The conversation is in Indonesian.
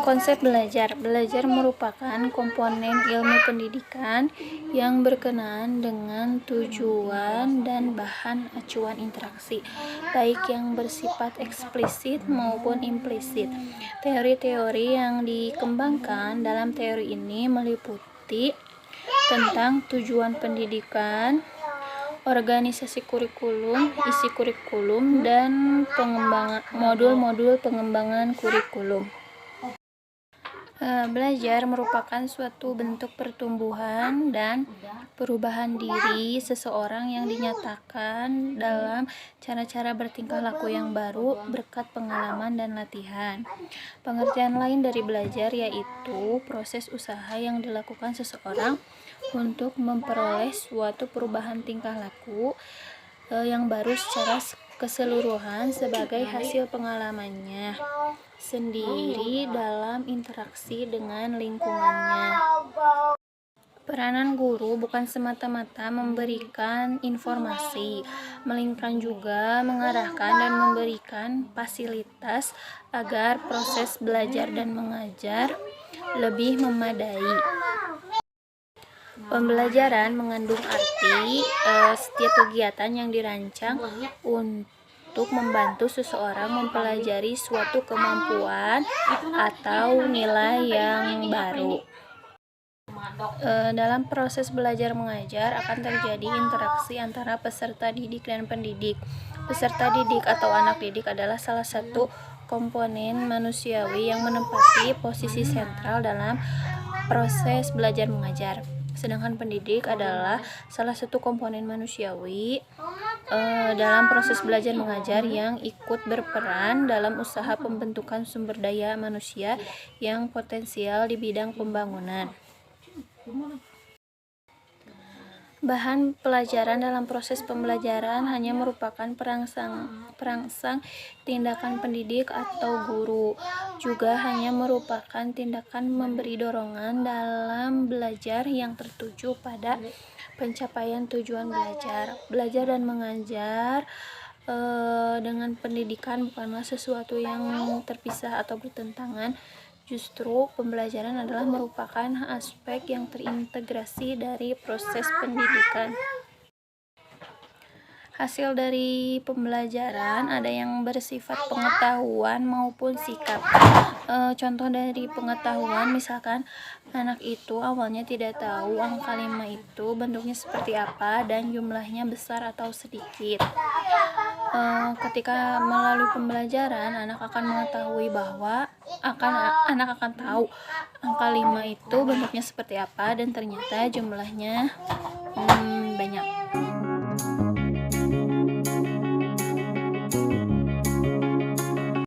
Konsep belajar. Belajar merupakan komponen ilmu pendidikan yang berkenaan dengan tujuan dan bahan acuan interaksi, baik yang bersifat eksplisit maupun implisit. Teori-teori yang dikembangkan dalam teori ini meliputi tentang tujuan pendidikan, organisasi kurikulum, isi kurikulum, dan modul-modul pengembangan kurikulum. Belajar merupakan suatu bentuk pertumbuhan dan perubahan diri seseorang yang dinyatakan dalam cara-cara bertingkah laku yang baru berkat pengalaman dan latihan. Pengertian lain dari belajar yaitu proses usaha yang dilakukan seseorang untuk memperoleh suatu perubahan tingkah laku yang baru secara keseluruhan sebagai hasil pengalamannya sendiri dalam interaksi dengan lingkungannya. Peranan guru bukan semata-mata memberikan informasi, melainkan juga mengarahkan dan memberikan fasilitas agar proses belajar dan mengajar lebih memadai. Pembelajaran mengandung arti setiap kegiatan yang dirancang untuk membantu seseorang mempelajari suatu kemampuan atau nilai yang baru. Dalam proses belajar mengajar akan terjadi interaksi antara peserta didik dan pendidik. Peserta didik atau anak didik adalah salah satu komponen manusiawi yang menempati posisi sentral dalam proses belajar mengajar. Sedangkan pendidik adalah salah satu komponen manusiawi dalam proses belajar mengajar yang ikut berperan dalam usaha pembentukan sumber daya manusia yang potensial di bidang pembangunan. Bahan pelajaran dalam proses pembelajaran hanya merupakan perangsang tindakan pendidik atau guru, juga hanya merupakan tindakan memberi dorongan dalam belajar yang tertuju pada pencapaian tujuan belajar. Belajar dan mengajar dengan pendidikan bukanlah sesuatu yang terpisah atau bertentangan. Justru pembelajaran adalah merupakan aspek yang terintegrasi dari proses pendidikan. Hasil dari pembelajaran ada yang bersifat pengetahuan maupun sikap. Contoh dari pengetahuan, misalkan anak itu awalnya tidak tahu angka 5 itu bentuknya seperti apa dan jumlahnya besar atau sedikit. Ketika melalui pembelajaran, anak akan mengetahui bahwa anak akan tahu angka 5 itu bentuknya seperti apa dan ternyata jumlahnya banyak.